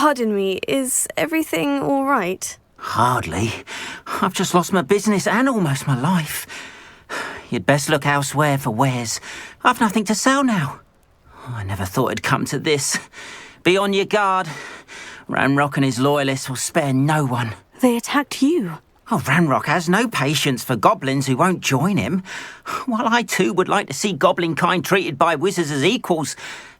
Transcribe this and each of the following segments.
Pardon me, is everything all right? Hardly. I've just lost my business and almost my life. You'd best look elsewhere for wares. I've nothing to sell now. I never thought it'd come to this. Be on your guard. Ranrock and his loyalists will spare no one. They attacked you. Oh, Ranrock has no patience for goblins who won't join him. While I too would like to see goblin kind treated by wizards as equals,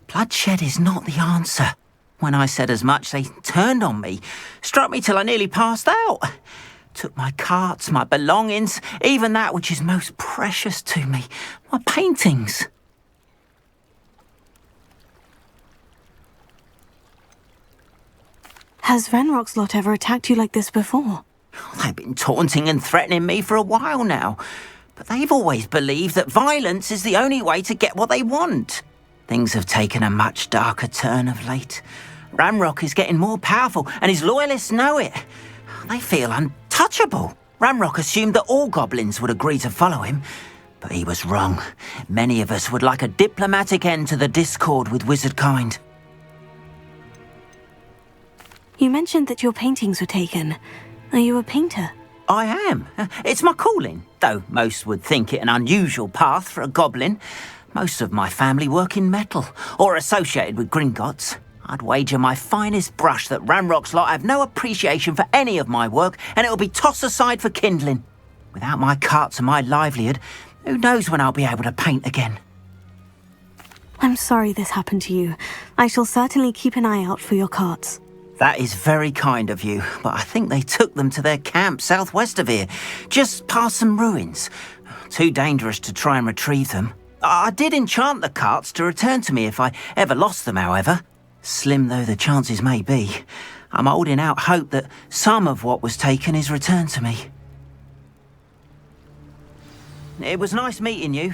bloodshed is not the answer. When I said as much, they turned on me, struck me till I nearly passed out. Took my carts, my belongings, even that which is most precious to me, my paintings. Has Ranrock's lot ever attacked you like this before? They've been taunting and threatening me for a while now, but they've always believed that violence is the only way to get what they want. Things have taken a much darker turn of late. Ranrock is getting more powerful, and his loyalists know it. They feel untouchable. Ranrock assumed that all goblins would agree to follow him, but he was wrong. Many of us would like a diplomatic end to the discord with wizard kind. You mentioned that your paintings were taken. Are you a painter? I am. It's my calling, though most would think it an unusual path for a goblin. Most of my family work in metal, or associated with Gringotts. I'd wager my finest brush that Ranrock's lot have no appreciation for any of my work, and it'll be tossed aside for kindling. Without my carts and my livelihood, who knows when I'll be able to paint again. I'm sorry this happened to you. I shall certainly keep an eye out for your carts. That is very kind of you, but I think they took them to their camp southwest of here, just past some ruins. Too dangerous to try and retrieve them. I did enchant the carts to return to me if I ever lost them, however. Slim though the chances may be, I'm holding out hope that some of what was taken is returned to me. It was nice meeting you.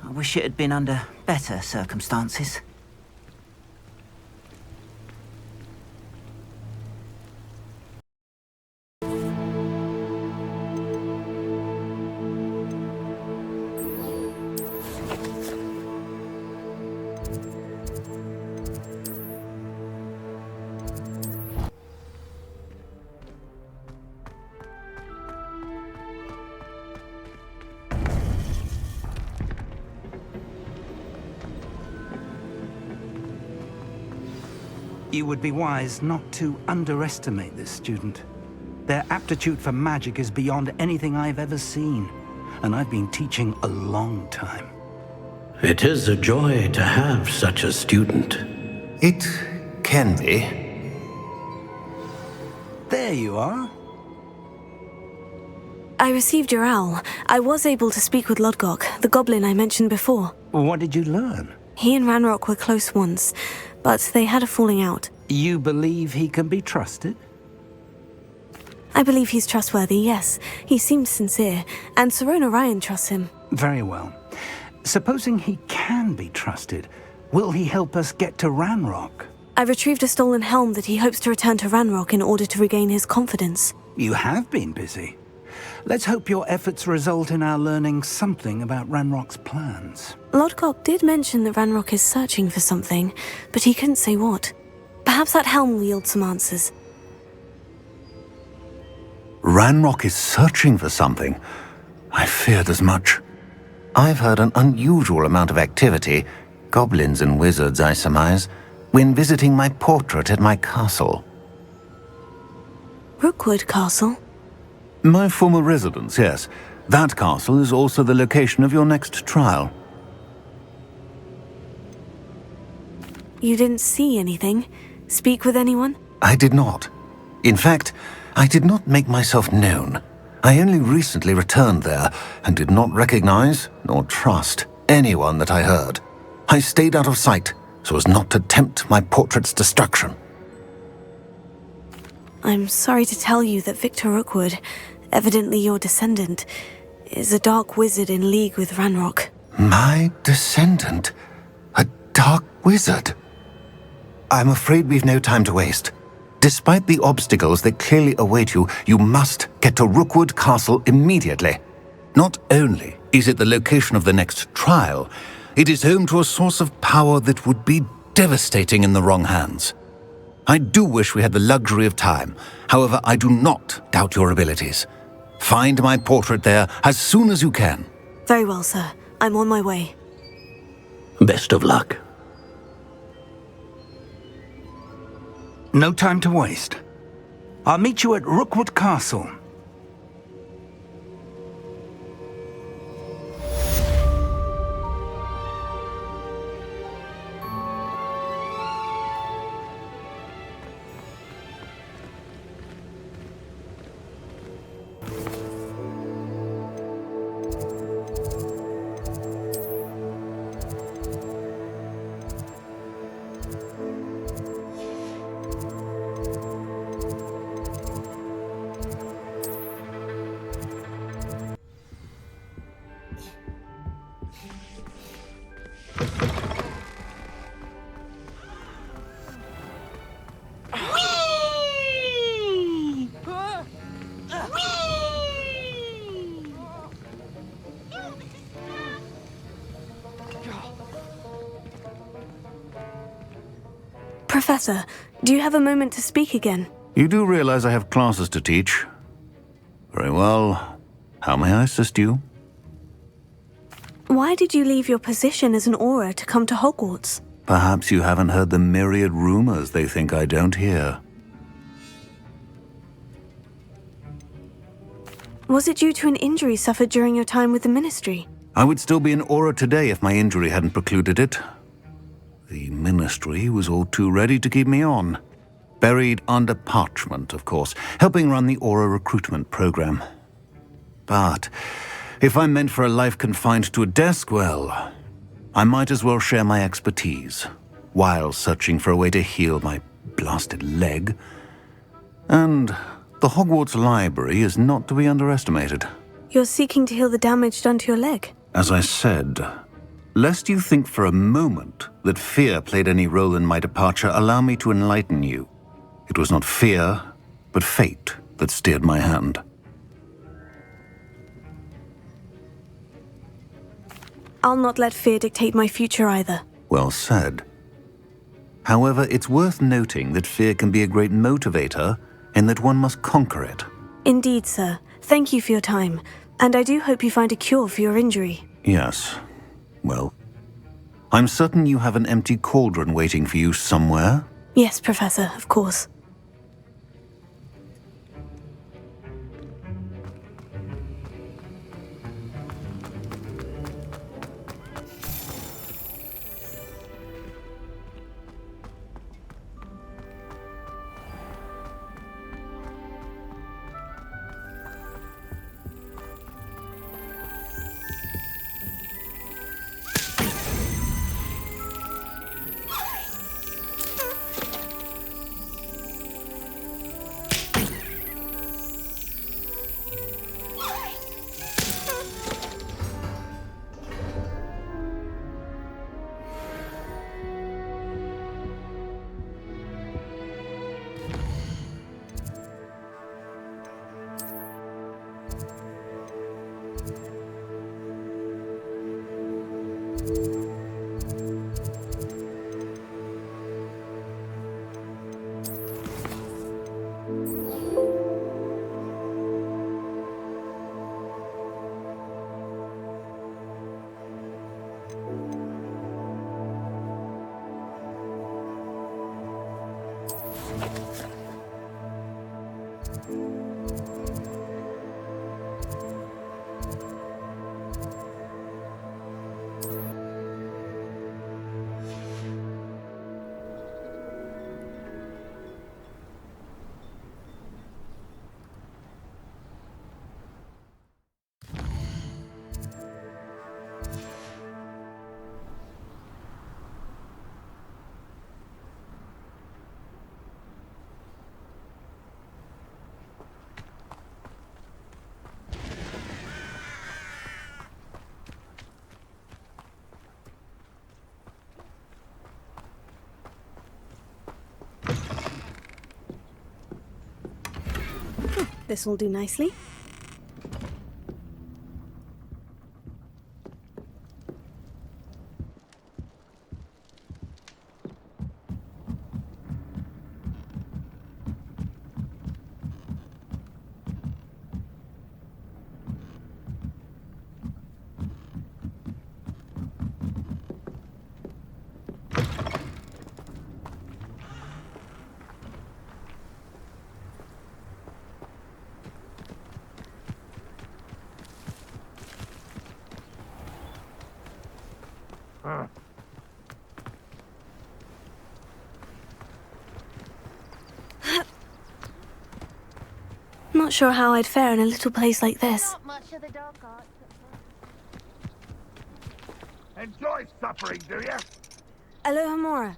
I wish it had been under better circumstances. You would be wise not to underestimate this student. Their aptitude for magic is beyond anything I've ever seen, and I've been teaching a long time. It is a joy to have such a student. It can be. There you are. I received your owl. I was able to speak with Lodgok, the goblin I mentioned before. What did you learn? He and Ranrock were close once, but they had a falling out. You believe he can be trusted? I believe he's trustworthy, yes. He seems sincere, and Sirona Ryan trusts him. Very well. Supposing he can be trusted, will he help us get to Ranrock? I retrieved a stolen helm that he hopes to return to Ranrock in order to regain his confidence. You have been busy. Let's hope your efforts result in our learning something about Ranrock's plans. Lodgok did mention that Ranrock is searching for something, but he couldn't say what. Perhaps that helm will yield some answers. Ranrock is searching for something. I feared as much. I've heard an unusual amount of activity, goblins and wizards, I surmise, when visiting my portrait at my castle. Rookwood Castle? My former residence, yes. That castle is also the location of your next trial. You didn't see anything? Speak with anyone? I did not. In fact, I did not make myself known. I only recently returned there and did not recognize nor trust anyone that I heard. I stayed out of sight so as not to tempt my portrait's destruction. I'm sorry to tell you that Victor Rookwood, evidently your descendant, is a dark wizard in league with Ranrock. My descendant? A dark wizard? I'm afraid we've no time to waste. Despite the obstacles that clearly await you, you must get to Rookwood Castle immediately. Not only is it the location of the next trial, it is home to a source of power that would be devastating in the wrong hands. I do wish we had the luxury of time. However, I do not doubt your abilities. Find my portrait there as soon as you can. Very well, sir. I'm on my way. Best of luck. No time to waste. I'll meet you at Rookwood Castle. Professor, do you have a moment to speak again? You do realize I have classes to teach. Very well. How may I assist you? Why did you leave your position as an Auror to come to Hogwarts? Perhaps you haven't heard the myriad rumors they think I don't hear. Was it due to an injury suffered during your time with the Ministry? I would still be an Auror today if my injury hadn't precluded it. The Ministry was all too ready to keep me on. Buried under parchment, of course, helping run the Auror recruitment program. But if I'm meant for a life confined to a desk, well, I might as well share my expertise while searching for a way to heal my blasted leg. And the Hogwarts Library is not to be underestimated. You're seeking to heal the damage done to your leg? As I said, lest you think for a moment that fear played any role in my departure, allow me to enlighten you. It was not fear, but fate that steered my hand. I'll not let fear dictate my future either. Well said. However, it's worth noting that fear can be a great motivator and that one must conquer it. Indeed, sir. Thank you for your time, and I do hope you find a cure for your injury. Yes. Well, I'm certain you have an empty cauldron waiting for you somewhere. Yes, Professor, of course. This will do nicely. Not sure how I'd fare in a little place like this. Not much of the dark arts. Enjoy suffering, do you? Alohomora.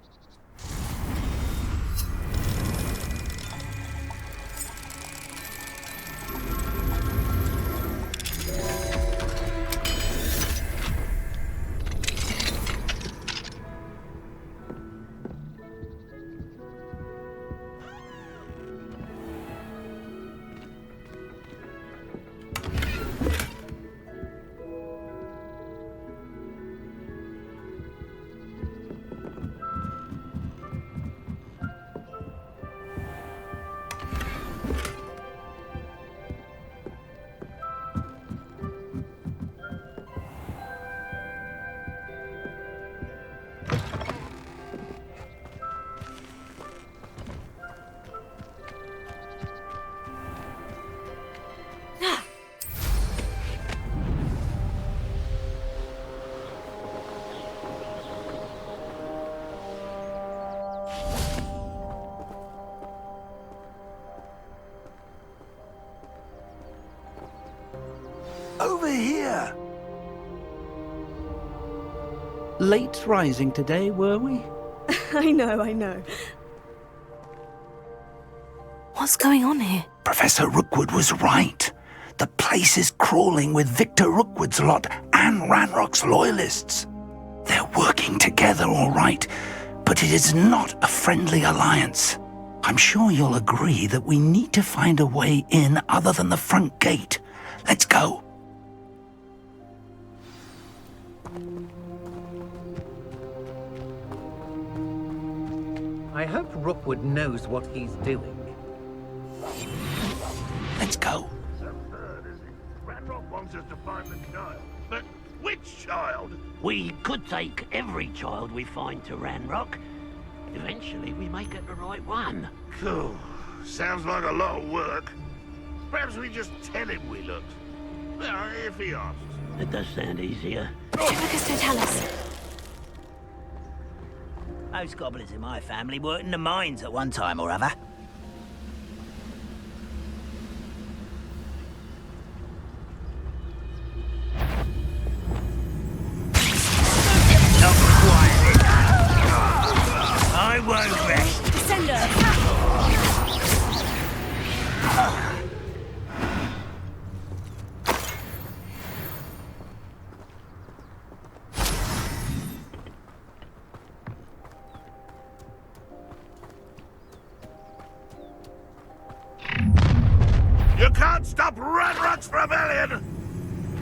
Over here! Late rising today, were we? I know. What's going on here? Professor Rookwood was right. The place is crawling with Victor Rookwood's lot and Ranrock's loyalists. They're working together, all right, but it is not a friendly alliance. I'm sure you'll agree that we need to find a way in other than the front gate. Let's go. I hope Rookwood knows what he's doing. Let's go. Absurd, is it? Ranrock wants us to find the child. But which child? We could take every child we find to Ranrock. Eventually, we may get the right one. Cool. Sounds like a lot of work. Perhaps we just tell him we looked. Well, if he asks. It does sound easier. Typhicus Totalis. Most goblins in my family worked in the mines at one time or other. Not quite. I won't rest. Descender. You can't stop Ranrock's rebellion!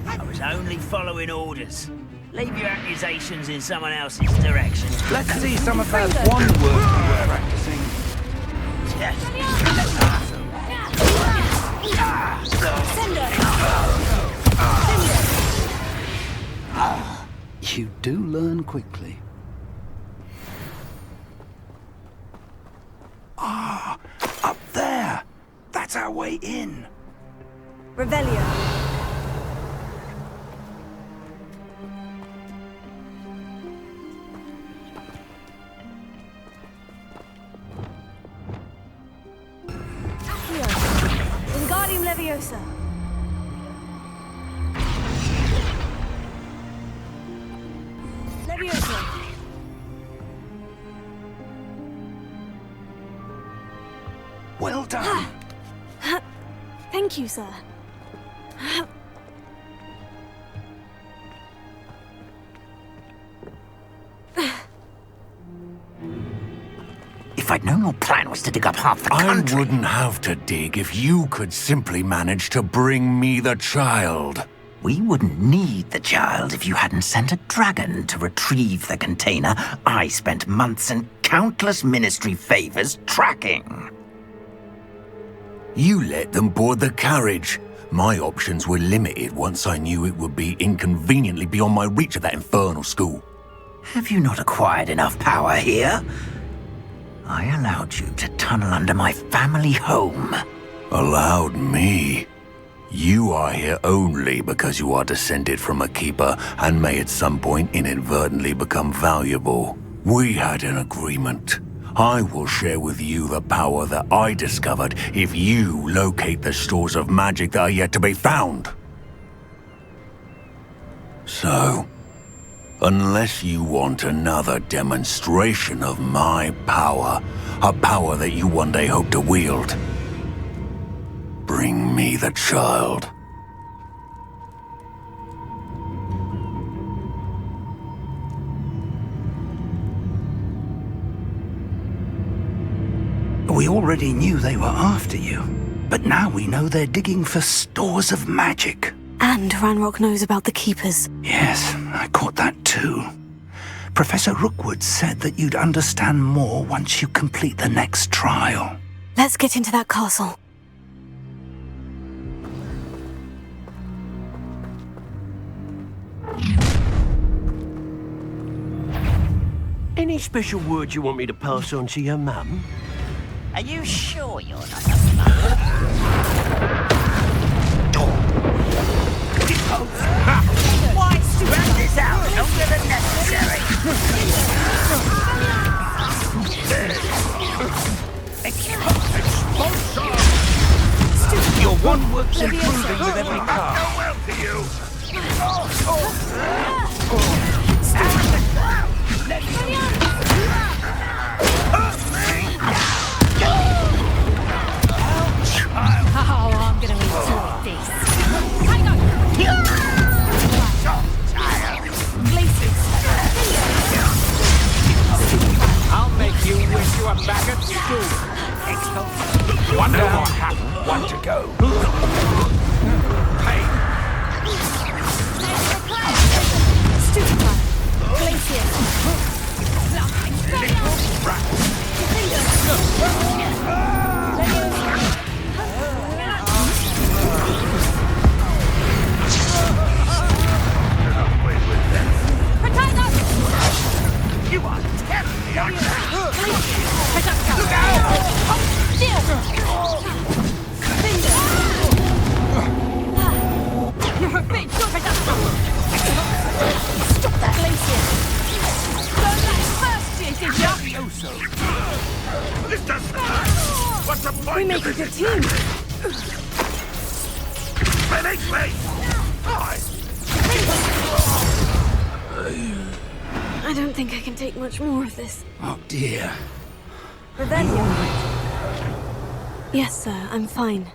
I was only following orders. Leave your accusations in someone else's direction. Let's see some of that one work you were practicing. You do learn quickly. Ah, up there! That's our way in. Revelio. Accio. Wingardium Leviosa. Leviosa. Well done. Thank you, sir. If I'd known your plan was to dig up half the country... I wouldn't have to dig if you could simply manage to bring me the child. We wouldn't need the child if you hadn't sent a dragon to retrieve the container I spent months and countless ministry favors tracking. You let them board the carriage. My options were limited once I knew it would be inconveniently beyond my reach at that infernal school. Have you not acquired enough power here? I allowed you to tunnel under my family home. Allowed me? You are here only because you are descended from a keeper and may at some point inadvertently become valuable. We had an agreement. I will share with you the power that I discovered if you locate the stores of magic that are yet to be found. So, unless you want another demonstration of my power, a power that you one day hope to wield, bring me the child. We already knew they were after you, but now we know they're digging for stores of magic. And Ranrock knows about the Keepers. Yes, I caught that too. Professor Rookwood said that you'd understand more once you complete the next trial. Let's get into that castle. Any special words you want me to pass on to your mum? Are you sure you're not a mother? Why drag this out longer than necessary? Your one works improving with every car. Farewell to you! Oh, I'm gonna enjoy this. Hang on! I'll make you wish you were back at school. One more happened, one to go. Hey! Stupid Glacier! You are terribly unfair! Look out! You're a bitch! Stop that, Glacier! Learn that first year, did you? This doesn't hurt! What's the point We make of a good this? team. Finish me! I don't think I can take much more of this. Oh dear. Revelio. Yes, sir, I'm fine.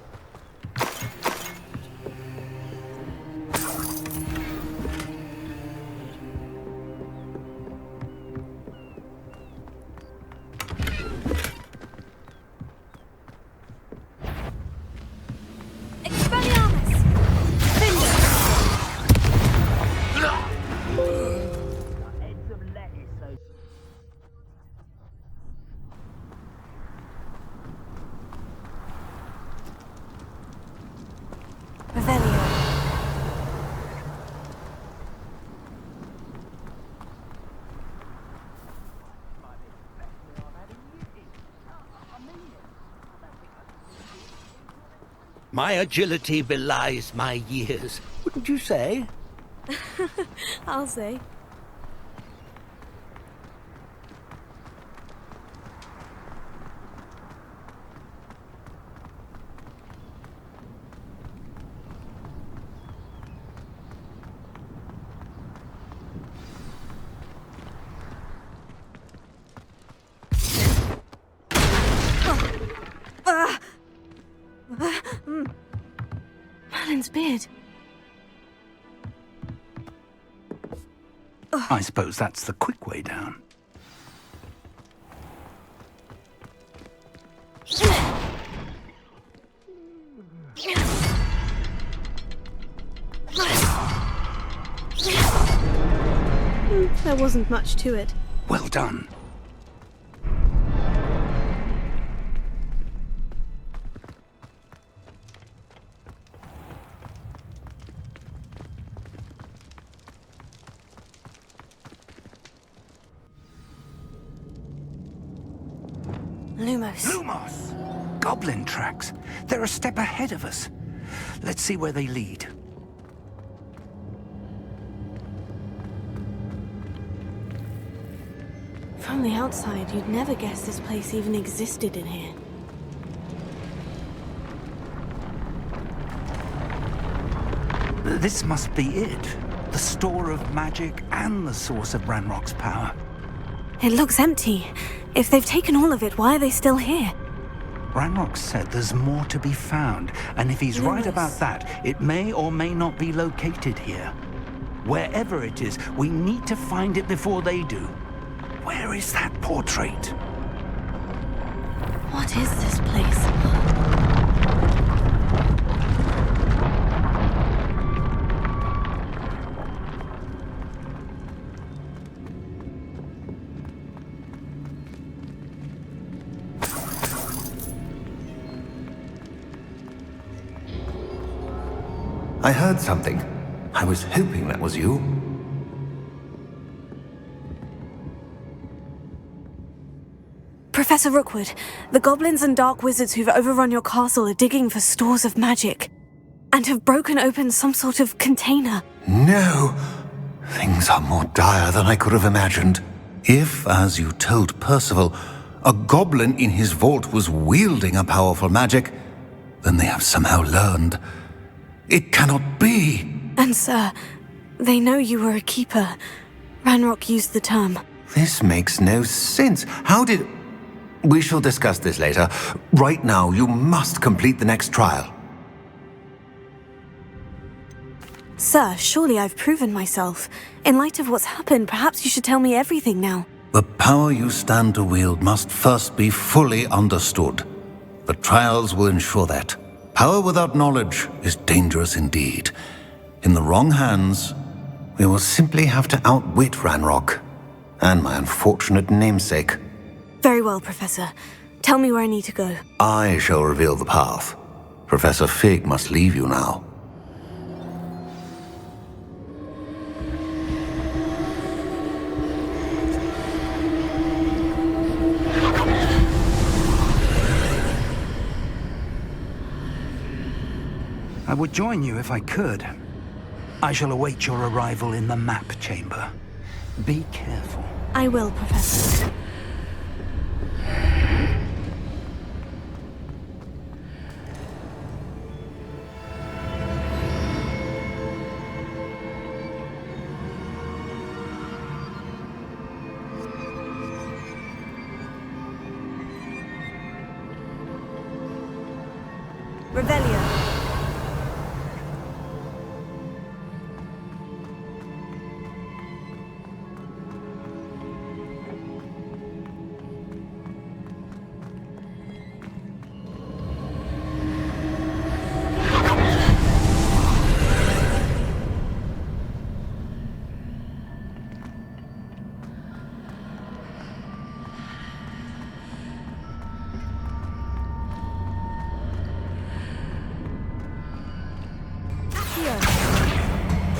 My agility belies my years, wouldn't you say? I'll say. Merlin's beard. I suppose that's the quick way down. There wasn't much to it. Well done. Lumos. Lumos! Goblin tracks. They're a step ahead of us. Let's see where they lead. From the outside, you'd never guess this place even existed in here. This must be it. The store of magic and the source of Ranrock's power. It looks empty. If they've taken all of it, why are they still here? Ranrock said there's more to be found, and if he's right about that, it may or may not be located here. Wherever it is, we need to find it before they do. Where is that portrait? What is this place? I heard something. I was hoping that was you. Professor Rookwood, the goblins and dark wizards who've overrun your castle are digging for stores of magic, and have broken open some sort of container. No! Things are more dire than I could have imagined. If, as you told Percival, a goblin in his vault was wielding a powerful magic, then they have somehow learned. It cannot be! And sir, they know you were a keeper. Ranrock used the term. This makes no sense. How did... We shall discuss this later. Right now, you must complete the next trial. Sir, surely I've proven myself. In light of what's happened, perhaps you should tell me everything now. The power you stand to wield must first be fully understood. The trials will ensure that. Power without knowledge is dangerous indeed. In the wrong hands, we will simply have to outwit Ranrock and my unfortunate namesake. Very well, Professor. Tell me where I need to go. I shall reveal the path. Professor Fig must leave you now. I would join you if I could. I shall await your arrival in the map chamber. Be careful. I will, Professor. Revelio.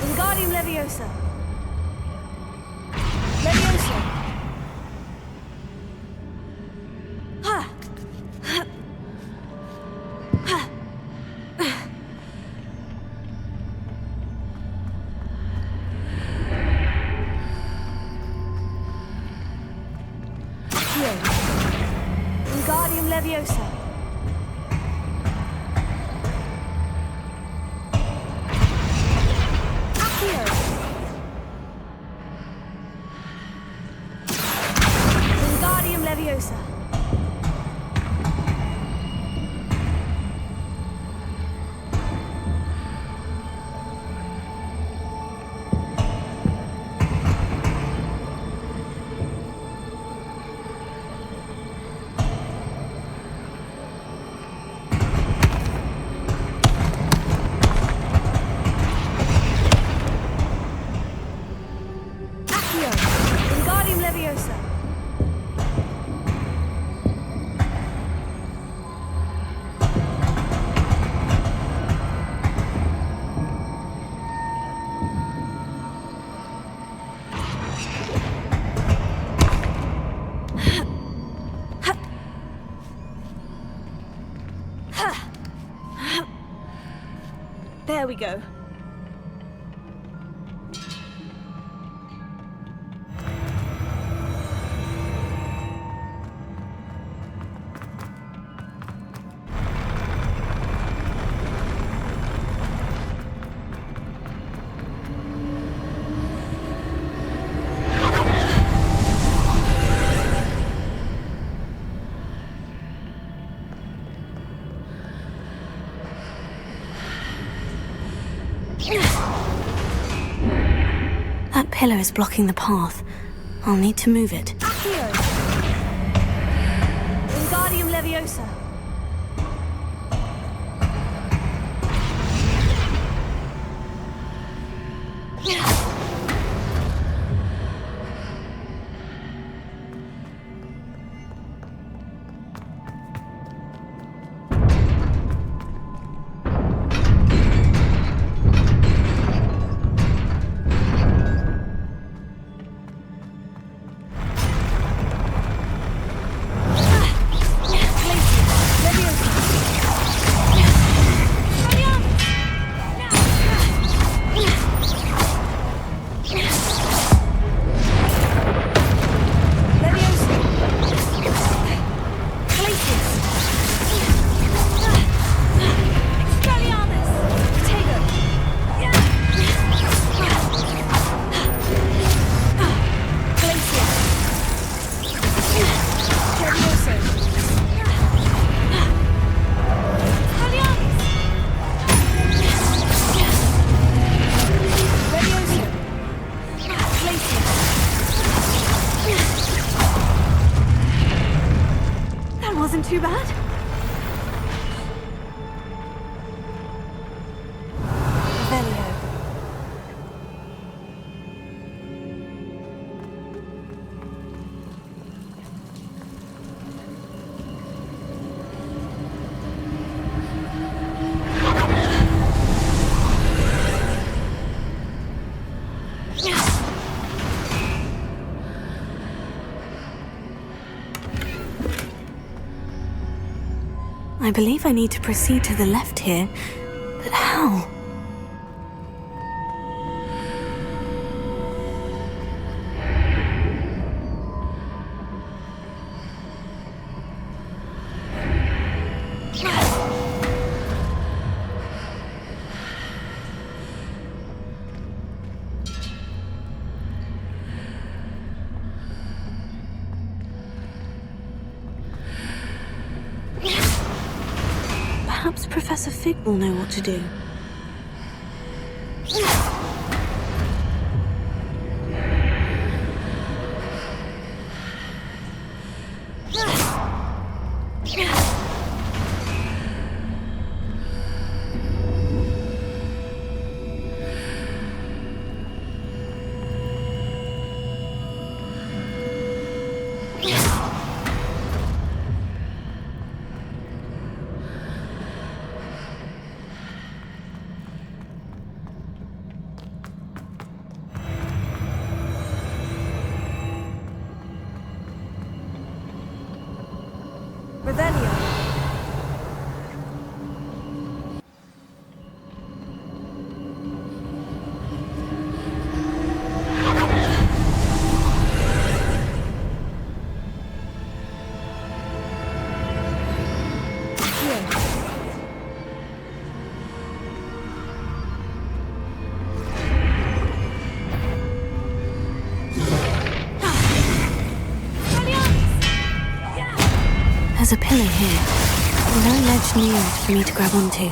Wingardium Leviosa. Leviosa. Ha! Ha! Accio. Wingardium Leviosa. There we go. That pillar is blocking the path. I'll need to move it. Accio! Wingardium Leviosa! Wasn't too bad. Velio. I believe I need to proceed to the left here, but how? Perhaps Professor Fig will know what to do. Revelio. There's a pillar here. No ledge near it for me to grab onto.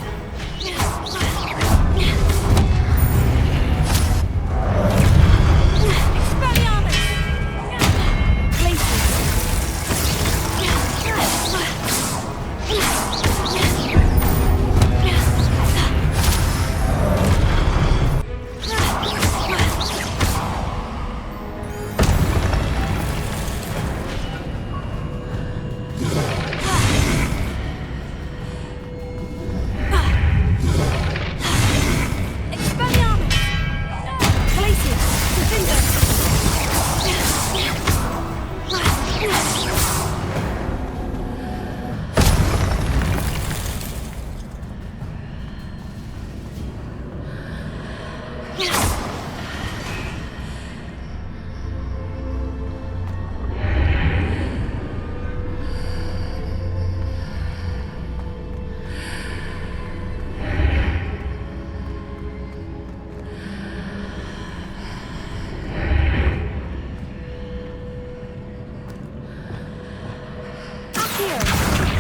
Accio!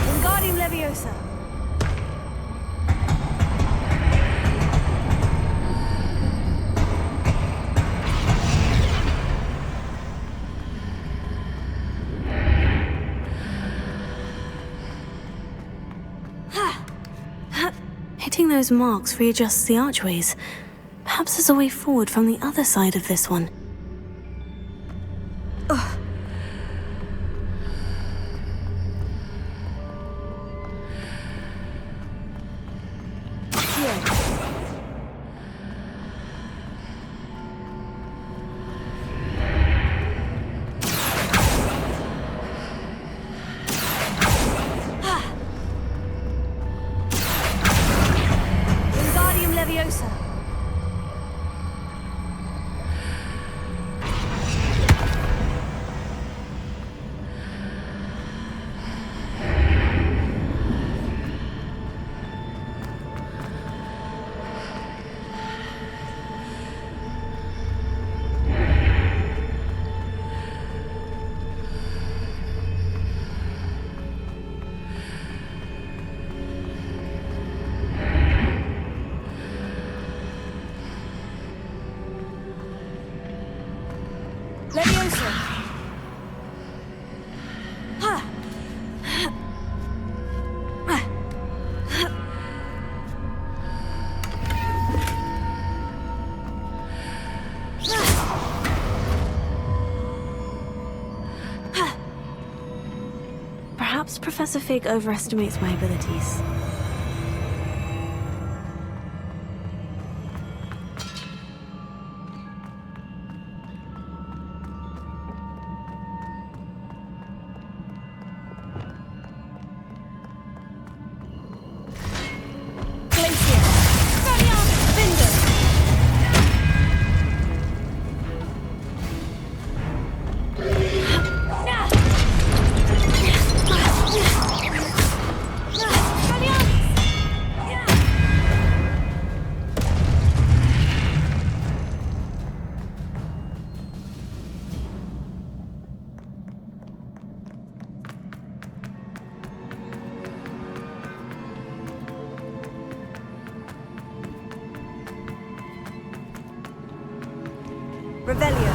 Wingardium Leviosa! Hitting those marks readjusts the archways. Perhaps there's a way forward from the other side of this one. Ugh. Wingardium Leviosa! Leviosa! Perhaps Professor Fig overestimates my abilities. Revelio.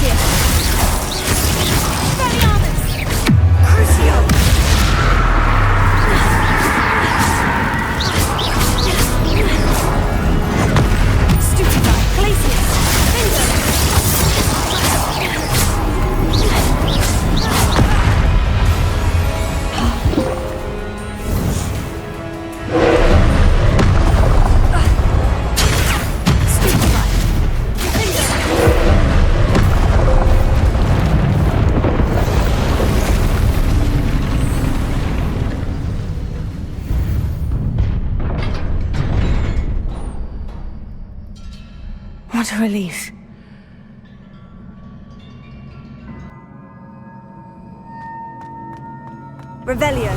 here! Crucio! Stupefy! Glacius! What a relief. Revelio.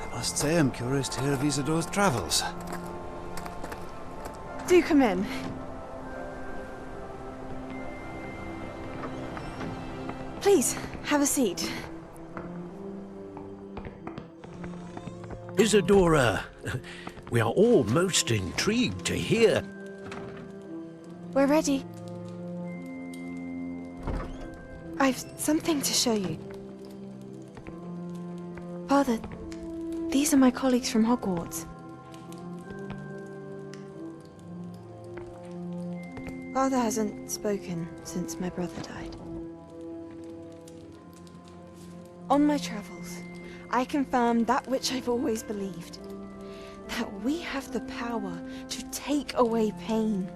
I must say I'm curious to hear of Isidore's travels. Do come in. Please, have a seat. Isadora, we are all most intrigued to hear. We're ready. I've something to show you. Father, these are my colleagues from Hogwarts. Father hasn't spoken since my brother died. On my travels, I confirmed that which I've always believed. That we have the power to take away pain.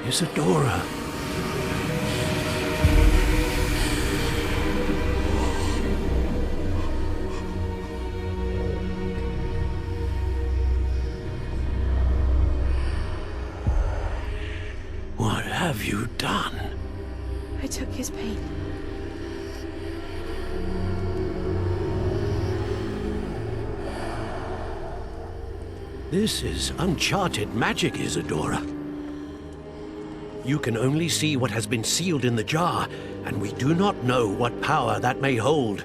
Isadora. What have you done? I took his pain. This is uncharted magic, Isadora. You can only see what has been sealed in the jar, and we do not know what power that may hold.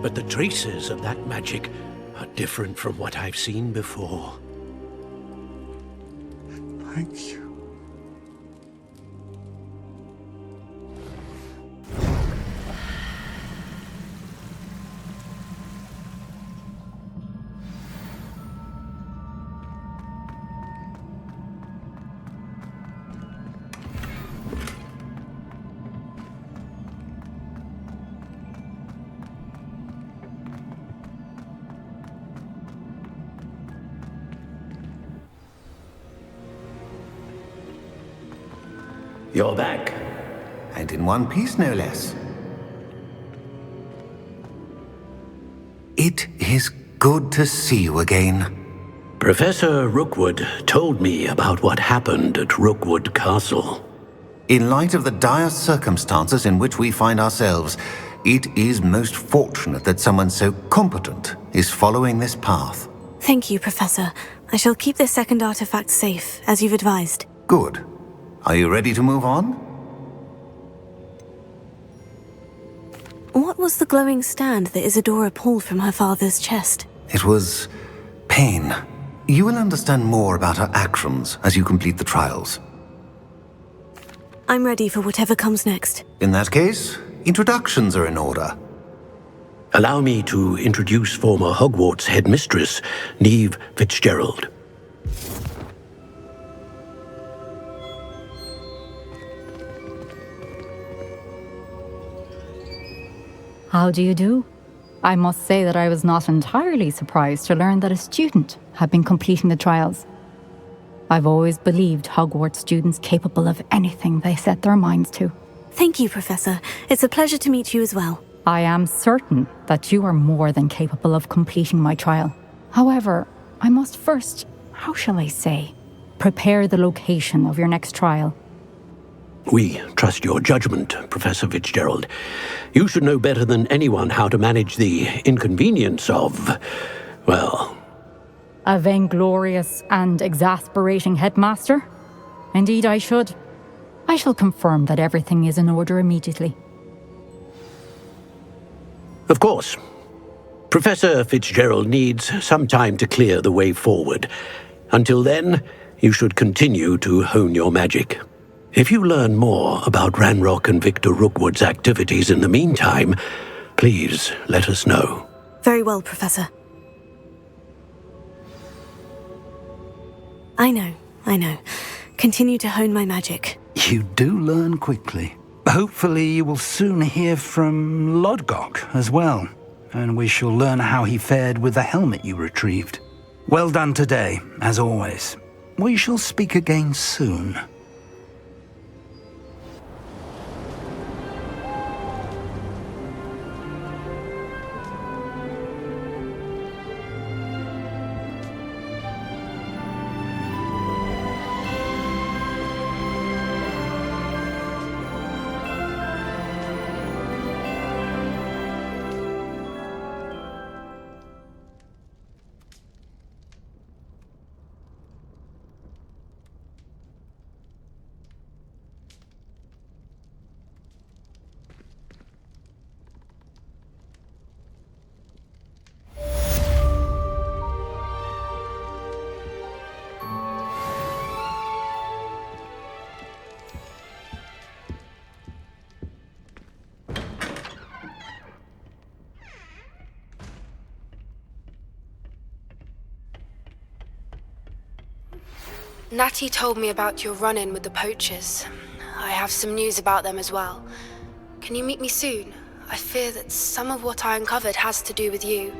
But the traces of that magic are different from what I've seen before. Thank you. You're back. And in one piece, no less. It is good to see you again. Professor Rookwood told me about what happened at Rookwood Castle. In light of the dire circumstances in which we find ourselves, it is most fortunate that someone so competent is following this path. Thank you, Professor. I shall keep this second artifact safe, as you've advised. Good. Are you ready to move on? What was the glowing stand that Isadora pulled from her father's chest? It was pain. You will understand more about her actions as you complete the trials. I'm ready for whatever comes next. In that case, introductions are in order. Allow me to introduce former Hogwarts headmistress, Neve Fitzgerald. How do you do? I must say that I was not entirely surprised to learn that a student had been completing the trials. I've always believed Hogwarts students capable of anything they set their minds to. Thank you, Professor. It's a pleasure to meet you as well. I am certain that you are more than capable of completing my trial. However, I must first, how shall I say, prepare the location of your next trial. We trust your judgment, Professor Fitzgerald. You should know better than anyone how to manage the inconvenience of, well... A vainglorious and exasperating headmaster? Indeed I should. I shall confirm that everything is in order immediately. Of course. Professor Fitzgerald needs some time to clear the way forward. Until then, you should continue to hone your magic. If you learn more about Ranrock and Victor Rookwood's activities in the meantime, please let us know. Very well, Professor. I know. Continue to hone my magic. You do learn quickly. Hopefully you will soon hear from Lodgok as well, and we shall learn how he fared with the helmet you retrieved. Well done today, as always. We shall speak again soon. Natty told me about your run-in with the poachers. I have some news about them as well. Can you meet me soon? I fear that some of what I uncovered has to do with you.